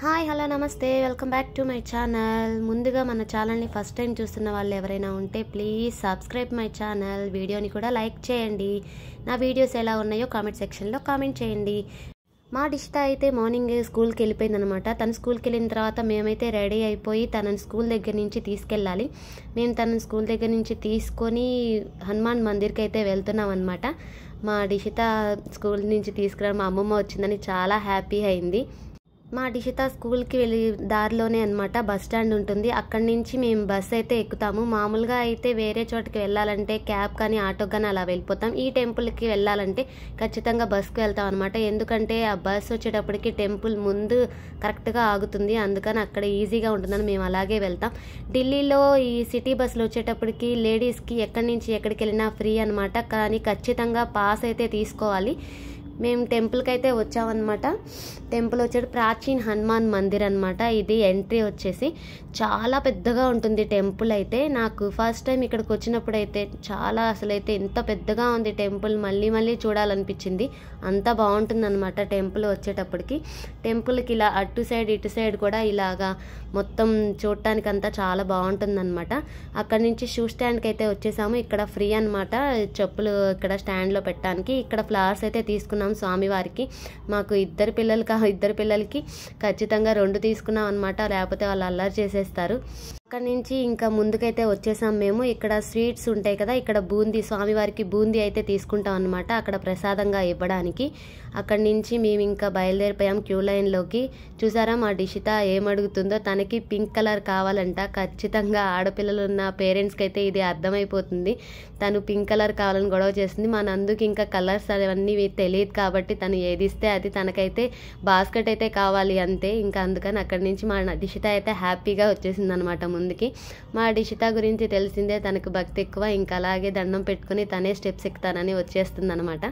Hi hello నమస్తే welcome back to my channel. ముందుగా మన ఛానల్ని ఫస్ట్ టైం చూస్తున్న వాళ్ళు ఎవరైనా ఉంటే ప్లీజ్ సబ్స్క్రైబ్ మై ఛానల్. వీడియోని కూడా లైక్ చేయండి. నా వీడియోస్ ఎలా ఉన్నాయో కామెంట్ సెక్షన్లో కామెంట్ చేయండి. మా డిషిత అయితే మార్నింగ్ స్కూల్కి వెళ్ళిపోయిందనమాట. తను స్కూల్కి వెళ్ళిన తర్వాత మేమైతే రెడీ అయిపోయి తనని స్కూల్ దగ్గర నుంచి తీసుకెళ్ళాలి. మేము తనని స్కూల్ దగ్గర నుంచి తీసుకొని హనుమాన్ మందిర్కి అయితే వెళ్తున్నాం అనమాట. మా డిషిత స్కూల్ నుంచి తీసుకురావడం మా అమ్మమ్మ వచ్చిందని చాలా హ్యాపీ అయింది. మా డిషిత స్కూల్కి వెళ్ళి దారిలోనే అనమాట బస్ స్టాండ్ ఉంటుంది. అక్కడి నుంచి మేము బస్ అయితే ఎక్కుతాము. మామూలుగా అయితే వేరే చోటుకి వెళ్ళాలంటే క్యాబ్ కానీ ఆటో కానీ అలా వెళ్ళిపోతాం. ఈ టెంపుల్కి వెళ్ళాలంటే ఖచ్చితంగా బస్కి వెళ్తాం అనమాట. ఎందుకంటే ఆ బస్ వచ్చేటప్పటికి టెంపుల్ ముందు కరెక్ట్గా ఆగుతుంది. అందుకని అక్కడ ఈజీగా ఉంటుందని మేము అలాగే వెళ్తాం. ఢిల్లీలో ఈ సిటీ బస్సులు వచ్చేటప్పటికి లేడీస్కి ఎక్కడి నుంచి ఎక్కడికి వెళ్ళినా ఫ్రీ అనమాట. కానీ ఖచ్చితంగా పాస్ అయితే తీసుకోవాలి. మేము టెంపుల్కి అయితే వచ్చామన్నమాట. టెంపుల్ వచ్చేది ప్రాచీన్ హనుమాన్ మందిర్ అనమాట. ఇది ఎంట్రీ వచ్చేసి చాలా పెద్దగా ఉంటుంది టెంపుల్ అయితే. నాకు ఫస్ట్ టైం ఇక్కడికి వచ్చినప్పుడు అయితే చాలా అసలైతే ఎంత పెద్దగా ఉంది టెంపుల్, మళ్ళీ మళ్ళీ చూడాలనిపించింది. అంత బాగుంటుందన్నమాట టెంపుల్ వచ్చేటప్పటికి. టెంపుల్కి ఇలా అటు సైడ్ ఇటు సైడ్ కూడా ఇలాగా మొత్తం చూడటానికి అంతా చాలా బాగుంటుందన్నమాట. అక్కడి నుంచి షూ స్టాండ్కి అయితే వచ్చేసాము. ఇక్కడ ఫ్రీ అనమాట చెప్పులు ఇక్కడ స్టాండ్లో పెట్టడానికి. ఇక్కడ ఫ్లవర్స్ అయితే తీసుకున్నాం స్వామివారికి. మాకు ఇద్దరు పిల్లలకి ఖచ్చితంగా 2 తీసుకున్నాం అనమాట. లేకపోతే వాళ్ళు అల్లరి చేసేస్తారు. అక్కడి నుంచి ఇంకా ముందుకైతే వచ్చేసాం మేము. ఇక్కడ స్వీట్స్ ఉంటాయి కదా, ఇక్కడ బూందీ స్వామివారికి బూందీ అయితే తీసుకుంటాం అనమాట అక్కడ ప్రసాదంగా ఇవ్వడానికి. అక్కడి నుంచి మేము ఇంకా బయలుదేరిపోయాం క్యూ లైన్లోకి. చూసారా మా డిషిత ఏమడుగుతుందో, తనకి పింక్ కలర్ కావాలంట. ఖచ్చితంగా ఆడపిల్లలు ఉన్న పేరెంట్స్కి అయితే ఇది అర్థమైపోతుంది. తను పింక్ కలర్ కావాలని గొడవ చేస్తుంది. మా నందుకి ఇంకా కలర్స్ అవన్నీ తెలియదు కాబట్టి తను ఏది ఇస్తే అది తనకైతే బాస్కెట్ అయితే కావాలి అంతే. ఇంకా అందుకని అక్కడి నుంచి మా డిషిత అయితే హ్యాపీగా వచ్చేసింది అనమాట ముందుకి. మా డిషిత గురించి తెలిసిందే, తనకు భక్తి ఎక్కువ. ఇంకా అలాగే దండం పెట్టుకుని తనే స్టెప్స్ ఎక్కుతానని వచ్చేస్తుంది అనమాట.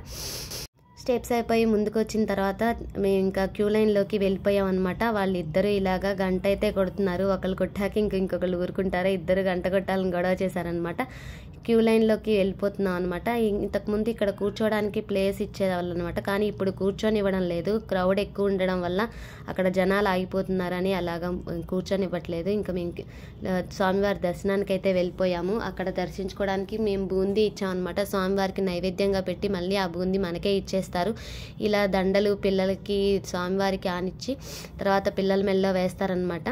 స్టెప్స్ అయిపోయి ముందుకు వచ్చిన తర్వాత మేము ఇంకా క్యూ లైన్లోకి వెళ్ళిపోయాం అనమాట. వాళ్ళిద్దరూ ఇలాగా గంట అయితే కొడుతున్నారు. ఒకళ్ళు కొట్టాక ఇంకొకళ్ళు ఊరుకుంటారు. ఇద్దరు గంట కొట్టాలని గొడవ చేశారనమాట. క్యూ లైన్లోకి వెళ్ళిపోతున్నాం అనమాట. ఇంతకుముందు ఇక్కడ కూర్చోవడానికి ప్లేస్ ఇచ్చేవాళ్ళు అనమాట. కానీ ఇప్పుడు కూర్చొని ఇవ్వడం లేదు. క్రౌడ్ ఎక్కువ ఉండడం వల్ల అక్కడ జనాలు ఆగిపోతున్నారని అలాగా కూర్చొని ఇవ్వట్లేదు. ఇంకా మేము స్వామివారి దర్శనానికి అయితే వెళ్ళిపోయాము. అక్కడ దర్శించుకోవడానికి మేము బూందీ ఇచ్చామన్నమాట. స్వామివారికి నైవేద్యంగా పెట్టి మళ్ళీ ఆ బూందీ మనకే ఇచ్చేస్తారు. ఇలా దండలు పిల్లలకి స్వామివారికి ఆనిచ్చి తర్వాత పిల్లల మెల్లో వేస్తారనమాట.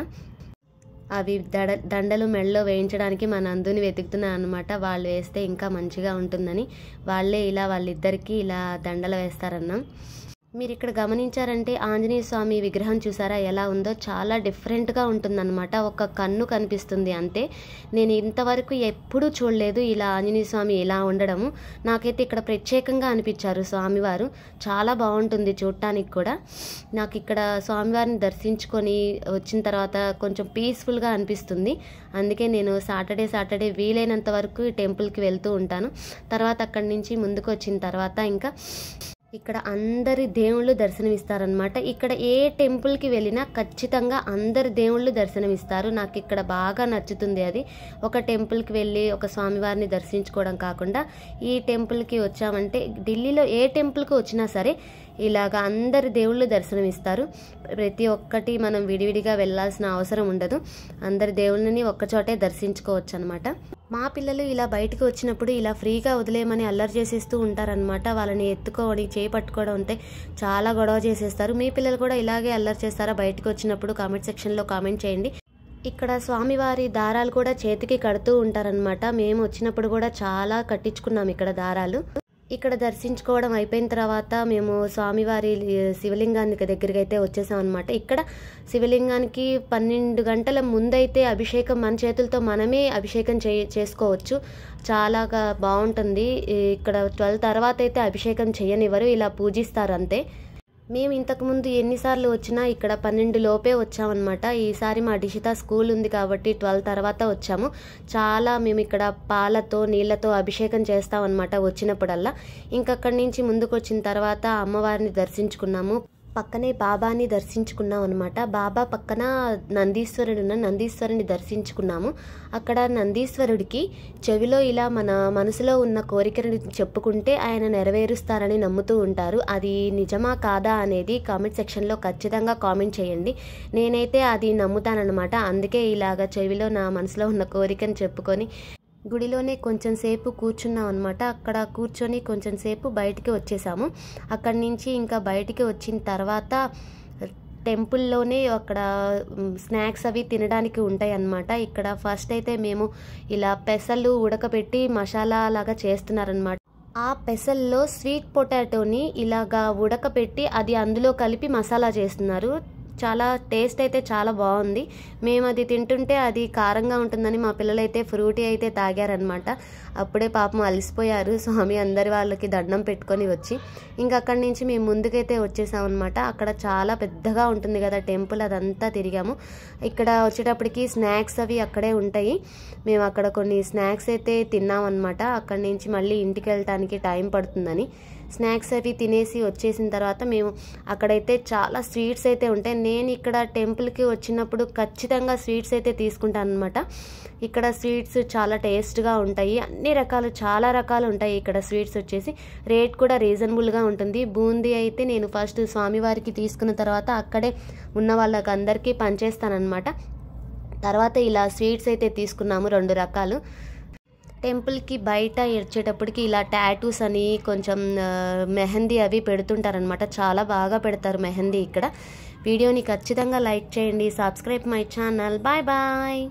అవి దండలు మెడలో వేయించడానికి మా నందుని వెతుకుతున్నాను అనమాట. వాళ్ళు వేస్తే ఇంకా మంచిగా ఉంటుందని వాళ్ళే ఇలా వాళ్ళిద్దరికీ ఇలా దండలు వేస్తారన్నాం. మీరు ఇక్కడ గమనించారంటే ఆంజనేయ స్వామి విగ్రహం చూసారా ఎలా ఉందో, చాలా డిఫరెంట్గా ఉంటుందన్నమాట. ఒక కన్ను కనిపిస్తుంది అంతే. నేను ఇంతవరకు ఎప్పుడూ చూడలేదు ఇలా ఆంజనేయ స్వామి ఇలా ఉండడము. నాకైతే ఇక్కడ ప్రత్యేకంగా అనిపించారు స్వామివారు. చాలా బాగుంటుంది చూడటానికి కూడా. నాకు ఇక్కడ స్వామివారిని దర్శించుకొని వచ్చిన తర్వాత కొంచెం పీస్ఫుల్గా అనిపిస్తుంది. అందుకే నేను సాటర్డే వీలైనంత వరకు టెంపుల్కి వెళ్తూ ఉంటాను. తర్వాత అక్కడి నుంచి ముందుకు వచ్చిన తర్వాత ఇంకా ఇక్కడ అందరి దేవుళ్ళు దర్శనమిస్తారనమాట. ఇక్కడ ఏ టెంపుల్కి వెళ్ళినా ఖచ్చితంగా అందరి దేవుళ్ళు దర్శనమిస్తారు. నాకు ఇక్కడ బాగా నచ్చుతుంది అది. ఒక టెంపుల్కి వెళ్ళి ఒక స్వామివారిని దర్శించుకోవడం కాకుండా ఈ టెంపుల్కి వచ్చామంటే ఢిల్లీలో ఏ టెంపుల్కి వచ్చినా సరే ఇలాగ అందరి దేవుళ్ళు దర్శనమిస్తారు. ప్రతి ఒక్కటి మనం విడివిడిగా వెళ్ళాల్సిన అవసరం ఉండదు. అందరి దేవుళ్ళని ఒక్కచోటే దర్శించుకోవచ్చు అనమాట. మా పిల్లలు ఇలా బయటకు వచ్చినప్పుడు ఇలా ఫ్రీగా వదిలేయమని అల్లరి చేసేస్తూ ఉంటారనమాట. వాళ్ళని ఎత్తుకోవడం చేయి పట్టుకోవడం అంటే చాలా గొడవ చేసేస్తారు. మీ పిల్లలు కూడా ఇలాగే అల్లరి చేస్తారా బయటకు వచ్చినప్పుడు? కామెంట్ సెక్షన్లో కామెంట్ చేయండి. ఇక్కడ స్వామివారి దారాలు కూడా చేతికి కడుతూ ఉంటారనమాట. మేము వచ్చినప్పుడు కూడా చాలా కట్టించుకున్నాం ఇక్కడ దారాలు. ఇక్కడ దర్శించుకోవడం అయిపోయిన తర్వాత మేము స్వామివారి శివలింగానికి దగ్గరికి అయితే వచ్చేసాం అనమాట. ఇక్కడ శివలింగానికి 12 గంటల ముందైతే అభిషేకం మన చేతులతో మనమే అభిషేకం చేసుకోవచ్చు. చాలా బాగుంటుంది. ఇక్కడ 12 తర్వాత అయితే అభిషేకం చేయనివ్వరు, ఇలా పూజిస్తారు అంతే. మేము ఇంతకుముందు ఎన్నిసార్లు వచ్చినా ఇక్కడ 12 లోపే వచ్చామన్నమాట. ఈసారి మా డిషిత స్కూల్ ఉంది కాబట్టి 12 తర్వాత వచ్చాము. చాలా మేము ఇక్కడ పాలతో నీళ్లతో అభిషేకం చేస్తామన్నమాట వచ్చినప్పుడల్లా. ఇంకక్కడి నుంచి ముందుకు వచ్చిన తర్వాత అమ్మవారిని దర్శించుకున్నాము. పక్కనే బాబాని దర్శించుకున్నాం అనమాట. బాబా పక్కన నందీశ్వరుని దర్శించుకున్నాము. అక్కడ నందీశ్వరుడికి చెవిలో ఇలా మన మనసులో ఉన్న కోరికను చెప్పుకుంటే ఆయన నెరవేరుస్తారని నమ్ముతూ ఉంటారు. అది నిజమా కాదా అనేది కామెంట్ సెక్షన్లో ఖచ్చితంగా కామెంట్ చేయండి. నేనైతే అది నమ్ముతానన్నమాట. అందుకే ఇలాగ చెవిలో నా మనసులో ఉన్న కోరికను చెప్పుకొని గుడిలోనే కొంచెం సేపు కూర్చున్నాం అనమాట. అక్కడ కూర్చొని కొంచెం సేపు బయటికి వచ్చేసాము. అక్కడి నుంచి ఇంకా బయటికి వచ్చిన తర్వాత టెంపుల్లోనే అక్కడ స్నాక్స్ అవి తినడానికి ఉంటాయి అన్నమాట. ఇక్కడ ఫస్ట్ అయితే మేము ఇలా పెసలు ఉడకబెట్టి మసాలా లాగా చేస్తున్నారనమాట. ఆ పెసల్లో స్వీట్ పొటాటోని ఇలాగా ఉడకబెట్టి అది అందులో కలిపి మసాలా చేస్తున్నారు. చాలా టేస్ట్ అయితే చాలా బాగుంది. మేము అది తింటుంటే అది కారంగా ఉంటుందని మా పిల్లలైతే ఫ్రూటీ అయితే తాగారనమాట. అప్పుడే పాపం అలసిపోయారు. స్వామి అందరి వాళ్ళకి దండం పెట్టుకొని వచ్చి ఇంకా అక్కడి నుంచి మేము ముందుకైతే వచ్చేసామన్నమాట. అక్కడ చాలా పెద్దగా ఉంటుంది కదా టెంపుల్, అదంతా తిరిగాము. ఇక్కడ వచ్చేటప్పటికి స్నాక్స్ అవి అక్కడే ఉంటాయి. మేము అక్కడ కొన్ని స్నాక్స్ అయితే తిన్నామన్నమాట. అక్కడి నుంచి మళ్ళీ ఇంటికి వెళ్ళటానికి టైం పడుతుందని స్నాక్స్ అవి తినేసి వచ్చేసిన తర్వాత మేము అక్కడైతే చాలా స్వీట్స్ అయితే ఉంటాయి. నేను ఇక్కడ టెంపుల్కి వచ్చినప్పుడు ఖచ్చితంగా స్వీట్స్ అయితే తీసుకుంటాను అనమాట. ఇక్కడ స్వీట్స్ చాలా టేస్ట్గా ఉంటాయి. అన్ని రకాలు, చాలా రకాలు ఉంటాయి ఇక్కడ స్వీట్స్ వచ్చేసి. రేట్ కూడా రీజనబుల్గా ఉంటుంది. బూందీ అయితే నేను ఫస్ట్ స్వామివారికి తీసుకున్న తర్వాత అక్కడే ఉన్న వాళ్ళకి అందరికీ పంచేస్తానన్నమాట. తర్వాత ఇలా స్వీట్స్ అయితే తీసుకున్నాము 2 రకాలు. టెంపుల్కి బయట వచ్చేటప్పటికి ఇలా టాటూస్ అని కొంచెం మెహందీ అవి పెడుతుంటారనమాట. చాలా బాగా పెడతారు మెహందీ ఇక్కడ. వీడియోని ఖచ్చితంగా లైక్ చేయండి. Subscribe my channel. Bye bye.